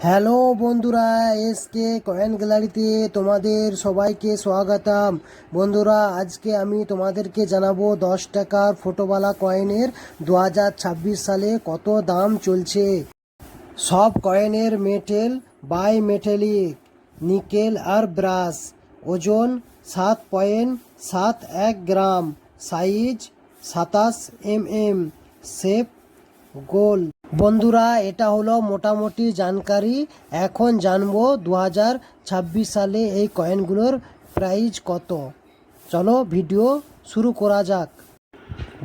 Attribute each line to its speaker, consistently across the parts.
Speaker 1: Hello বন্ধুরা, SK coin গ্যালারিতে তোমাদের সবাইকে স্বাগতম। বন্ধুরা, আজকে আমি তোমাদেরকে জানাবো 10 টাকার ফটোওয়ালা কয়েনের 2026 সালে কত দাম চলছে। সব কয়েনের মেটেল বাই মেটালিক, নিকেল আর ব্রাশ। ওজন 7.71 গ্রাম, সাইজ 27 mm, শেপ গোল। বন্ধুরা, এটা হলো মোটামুটি জানকারি। এখন জানবো 2026 সালে এই কয়েনগুলোর প্রাইস কত। চলো ভিডিও শুরু করা যাক।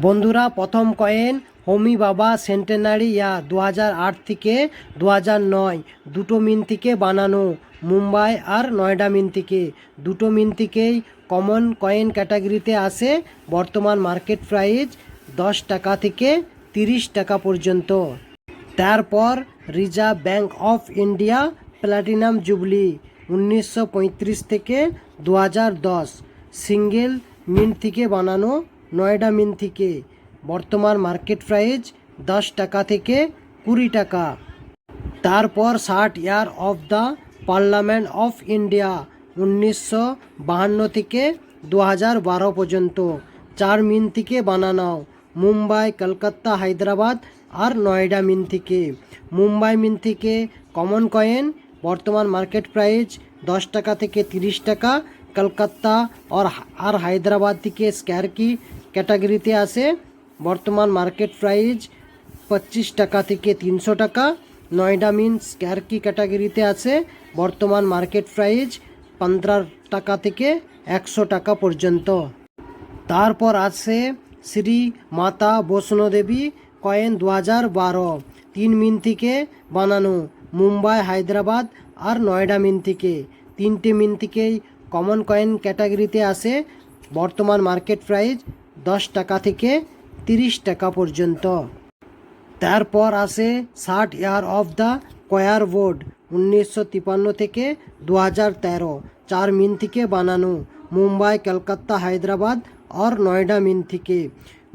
Speaker 1: বন্ধুরা, প্রথম কয়েন হোমি বাবা সেন্টেনারি ইয়ার 2008 থেকে 2009, দুটো মিন থেকে বানানো, মুম্বাই আর নয়ডা মিন থেকে। দুটো মিন থেকেই কমন কয়েন ক্যাটাগরিতে আসে। বর্তমান মার্কেট প্রাইস 10 টাকা থেকে 30 টাকা পর্যন্ত। তারপর reserve bank of India platinum jubilee 1935 থেকে 2010, সিঙ্গেল মিন্ট থেকে বানানো, নয়ডা মিন্ট থেকে। বর্তমান মার্কেট প্রাইস 10 টাকা থেকে 20 টাকা। তারপর 60 ইয়ার of the parliament of India 1952 থেকে 2012 পর্যন্ত, 4 মিন থেকে বানানো, মুম্বাই, কলকাতা, হায়দ্রাবাদ আর নয়ডা মিন থেকে। মুম্বাই মিন থেকে কমন কয়েন, বর্তমান মার্কেট প্রাইস 10 টাকা থেকে 30 টাকা। কলকাতা আর হায়দ্রাবাদ থেকে স্কোয়ার কি ক্যাটাগরিতে আসে। বর্তমান মার্কেট প্রাইস 25 টাকা থেকে 300 টাকা। নয়ডা মিন স্কোয়ার কি ক্যাটাগরিতে আছে। বর্তমান মার্কেট প্রাইস 15 টাকা থেকে 100 টাকা পর্যন্ত। তারপর আছে শ্রী মাতা বৈষ্ণোদেবী কয়েন 2012, 3 মিন থেকে বানানো, মুম্বাই, হায়দ্রাবাদ আর নয়ডা মিন থেকে। 3টে মিন থেকেই কমন কয়েন ক্যাটাগরিতে আসে। বর্তমান মার্কেট প্রাইস 10 টাকা থেকে 30 টাকা পর্যন্ত। তারপর আসে 60 ইয়ার অফ দ্য কয়ার বোর্ড 1953 থেকে 2013, 4 মিন থেকে বানানো, মুম্বাই, কলকাতা, হায়দ্রাবাদ আর নয়ডা মিন থেকে।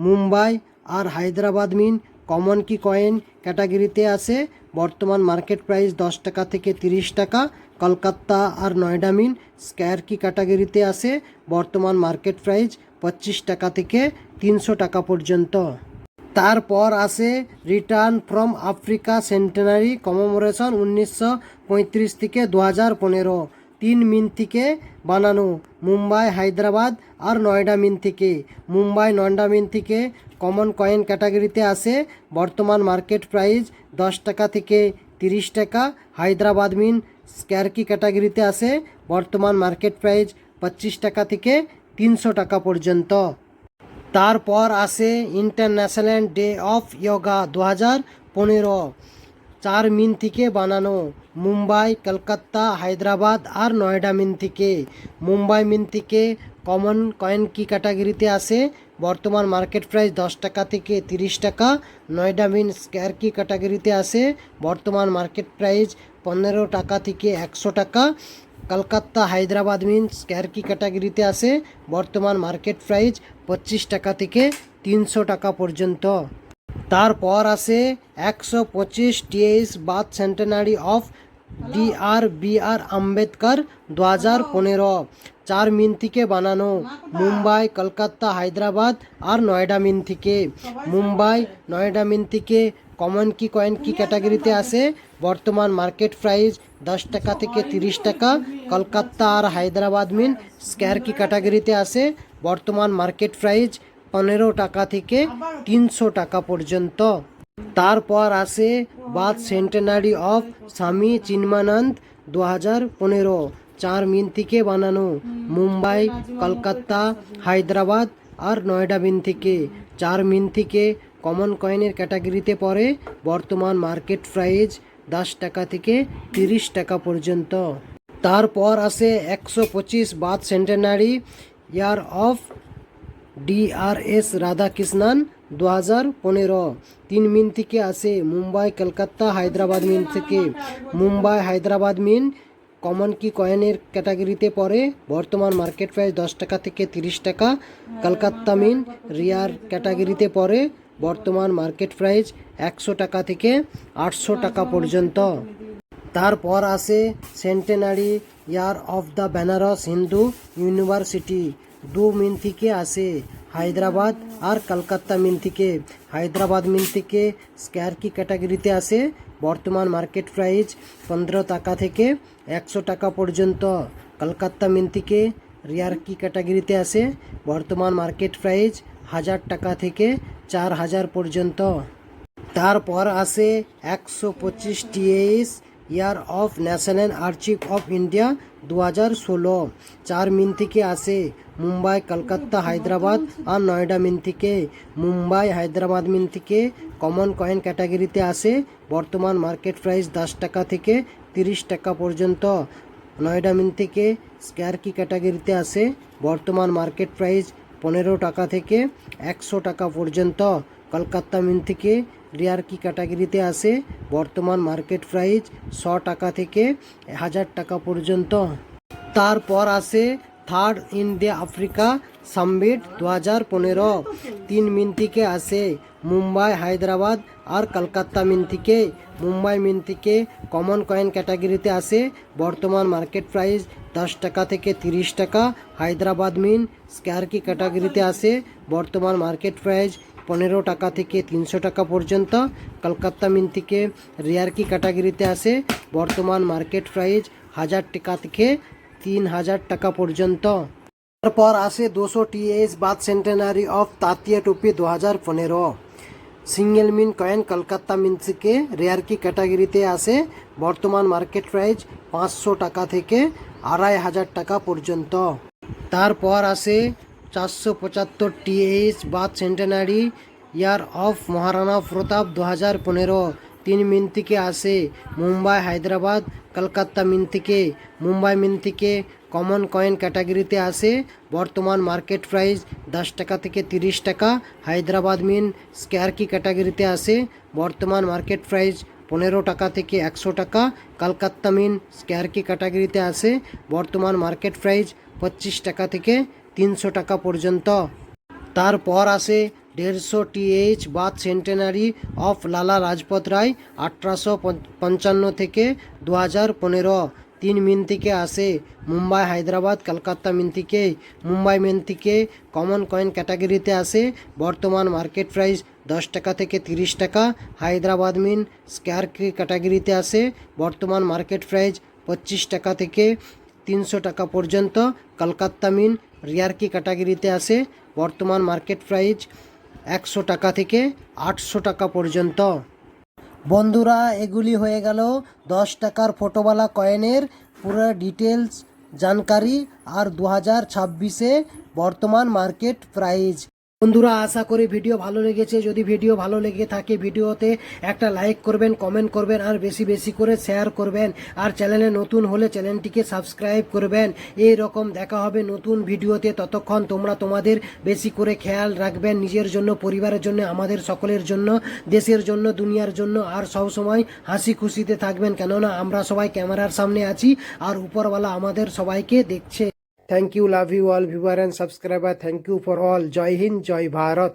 Speaker 1: মুম্বাই আর হায়দ্রাবাদ মিন কমন কি কয়েন ক্যাটাগরিতে আসে। বর্তমান মার্কেট প্রাইস 10 টাকা থেকে 30 টাকা। কলকাতা আর নয়ডা মিন স্কোয়ার কি ক্যাটাগরিতে আসে। বর্তমান মার্কেট প্রাইস 25 টাকা থেকে 300 টাকা পর্যন্ত। তারপর আসে return from Africa centenary commemoration 1935 থেকে 2015, 3 মিন থেকে বানানো, মুম্বাই, হায়দ্রাবাদ আর নয়ডা মিন থেকে। মুম্বাই, নয়ডা মিন থেকে কমন কয়েন ক্যাটাগরিতে আসে। বর্তমান মার্কেট প্রাইস 10 টাকা থেকে 30 টাকা। হায়দ্রাবাদ মিন স্কোয়ার কি ক্যাটাগরিতে আসে। বর্তমান মার্কেট প্রাইস 25 টাকা থেকে 300 টাকা পর্যন্ত। তারপর আসে international day of yoga 2015, 4 mint থেকে বানানো, মুম্বাই, কলকাতা, হায়দ্রাবাদ আর নয়ডা মিন থেকে। মুম্বাই মিন থেকে কমন কয়েন কি ক্যাটাগরিতে আসে। বর্তমান মার্কেট প্রাইস 10 টাকা থেকে 30 টাকা। নয়ডা মিন স্কোয়ার কি ক্যাটাগরিতে আসে। বর্তমান মার্কেট প্রাইস 15 টাকা থেকে 100 টাকা। কলকাতা, হায়দ্রাবাদ মিন স্কোয়ার কি ক্যাটাগরিতে আসে। বর্তমান মার্কেট প্রাইস 25 টাকা থেকে 300 টাকা পর্যন্ত। তারপর আসে 125 টিএস birth centenary of DR Ambedkar 2015, 4 mint থেকে বানানো, মুম্বাই, কলকাতা, হায়দ্রাবাদ আর নয়ডা মিন থেকে। মুম্বাই, নয়ডা মিন থেকে কমন কি কয়েন কি ক্যাটাগরিতে আসে। বর্তমান মার্কেট প্রাইস 10 টাকা থেকে 30 টাকা। কলকাতা আর হায়দ্রাবাদ মিন স্কোয়ার কি ক্যাটাগরিতে আসে। বর্তমান মার্কেট প্রাইস 15 টাকা থেকে 300 টাকা পর্যন্ত। তারপর আসে বার্থ সেন্টেনারি অফ স্বামী চিন্ময়ানন্দ 2015, 4 মিন থেকে বানানো, মুম্বাই, কলকাতা, হায়দ্রাবাদ আর নয়ডা মিন থেকে। 4 মিন থেকে কমন কয়েনের ক্যাটাগরিতে পড়ে। বর্তমান মার্কেট প্রাইস 10 টাকা থেকে 30 টাকা পর্যন্ত। তারপর আসে 125 birth centenary year of DRS Radhakrishnan 2015, 3 মিন থেকে আসে, মুম্বাই, কলকাতা, হায়দ্রাবাদ মিন থেকে। মুম্বাই, হায়দ্রাবাদ মিন কমন কি কয়েনের ক্যাটাগরিতে পড়ে। বর্তমান মার্কেট প্রাইস 10 টাকা থেকে 30 টাকা। কলকাতা মিন রিয়ার ক্যাটাগরিতে পড়ে। বর্তমান মার্কেট প্রাইস 100 টাকা থেকে 800 টাকা পর্যন্ত। তারপর আসে centenary year of the Banaras Hindu University, দু মিন থেকে আসে হায়দ্রাবাদ আর কলকাতা মিন থেকে। হায়দ্রাবাদ মিন থেকে স্কোয়ার কি ক্যাটাগরিতে আসে, বর্তমান মার্কেট প্রাইস 15 টাকা থেকে 100 টাকা পর্যন্ত। কলকাতা মিন থেকে রিয়ার কি ক্যাটাগরিতে আসে, বর্তমান মার্কেট প্রাইস 1000 টাকা থেকে 4000 পর্যন্ত। তারপর আসে 125 টিএস year of national archive of India 2016, 4 mint থেকে আসে মুম্বাই, কলকাতা, হায়দ্রাবাদ আর নয়ডা মিন থেকে। মুম্বাই হায়দ্রাবাদ মিন থেকে কমন কয়েন ক্যাটাগরিতে আসে, বর্তমান মার্কেট প্রাইস 10 টাকা থেকে 30 টাকা পর্যন্ত। নয়ডা মিন থেকে স্কোয়ার কি ক্যাটাগরিতে আসে, বর্তমান মার্কেট প্রাইস 15 টাকা থেকে 100 টাকা পর্যন্ত। কলকাতা মিন থেকে রিয়ার কি ক্যাটাগরিতে আসে, বর্তমান মার্কেট প্রাইস 100 টাকা থেকে 1000 টাকা পর্যন্ত। তারপর আসে থার্ড ইন্ডিয়া আফ্রিকা সামিট 2015, 3 মিন থেকে আসে মুম্বাই, হায়দ্রাবাদ আর কলকাতা মিন থেকে। মুম্বাই মিন থেকে কমন কয়েন ক্যাটাগরিতে আসে, বর্তমান মার্কেট প্রাইস 10 টাকা থেকে 30 টাকা। হায়দ্রাবাদ মিন স্কোয়ার কি ক্যাটাগরিতে আসে, বর্তমান মার্কেট প্রাইস 15 টাকা থেকে 300 টাকা পর্যন্ত। কলকাতা মিন থেকে রেয়ার কি ক্যাটাগরিতে আসে, বর্তমান মার্কেট প্রাইস 1000 টাকা থেকে 3000 টাকা পর্যন্ত। তারপর আসে 200 টিএস বাদ সেন্টেনারি অফ তাঁতিয়া টুপি 2015, সিঙ্গেল মিন কয়েন কলকাতা মিন থেকে রেয়ার কি ক্যাটাগরিতে আসে, বর্তমান মার্কেট প্রাইস 500 টাকা থেকে 2500 টাকা পর্যন্ত। তারপর আসে 475 টিএস বাদ centenary year of Maharana Pratap 2015, 3 মিন থেকে আসে মুম্বাই, হায়দ্রাবাদ, কলকাতা মিন থেকে। মুম্বাই মিন থেকে কমন কয়েন ক্যাটাগরিতে আসে, বর্তমান মার্কেট প্রাইস 10 টাকা থেকে 30 টাকা। হায়দ্রাবাদ মিন স্কোয়ার কি ক্যাটাগরিতে আসে, বর্তমান মার্কেট প্রাইস 15 টাকা থেকে 100 টাকা। কলকাতা মিন স্কোয়ার কি ক্যাটাগরিতে আসে, বর্তমান মার্কেট প্রাইস 25 টাকা থেকে 300 টাকা পর্যন্ত। তারপর আসে 150 টিএইচ বাদ সেন্টেনারি অফ লালা লাজপত রায় 1855 থেকে 2015, 3 মিন থেকে আসে মুম্বাই, হায়দ্রাবাদ, কলকাতা মিন থেকে। মুম্বাই মিন থেকে কমন কয়েন ক্যাটাগরিতে আসে, বর্তমান মার্কেট প্রাইস 10 টাকা থেকে 30 টাকা। হায়দ্রাবাদ মিন স্কোয়ার কি ক্যাটাগরিতে আসে, বর্তমান মার্কেট প্রাইস 25 টাকা থেকে 300 টাকা পর্যন্ত। কলকাতা মিন রিয়ার কি ক্যাটাগরিতে আসে, বর্তমান মার্কেট প্রাইস 100 টাকা থেকে 800 টাকা পর্যন্ত। বন্ধুরা, এগুলি হয়ে গেল 10 টাকার ফটোওয়ালা কয়েনের পুরো ডিটেলস জানকারি আর 2026-এ বর্তমান মার্কেট প্রাইস। বন্ধুরা, আশা করি ভিডিও ভালো লেগেছে। যদি ভিডিও ভালো লেগে থাকে ভিডিওতে একটা লাইক করবেন, কমেন্ট করবেন আর বেশি বেশি করে শেয়ার করবেন। আর চ্যানেলে নতুন হলে চ্যানেলটিকে সাবস্ক্রাইব করবেন। এই রকম দেখা হবে নতুন ভিডিওতে। ততক্ষণ তোমরা তোমাদের বেশি করে খেয়াল রাখবেন, নিজের জন্য, পরিবারের জন্য, আমাদের সকলের জন্য, দেশের জন্য, দুনিয়ার জন্য। আর সবসময় হাসি খুশিতে থাকবেন, কেননা আমরা সবাই ক্যামেরার সামনে আছি আর উপরওয়ালা আমাদের সবাইকে দেখছে। Thank you, love you all viewer and subscriber. Thank you for all. Jai Hind, Jai Bharat.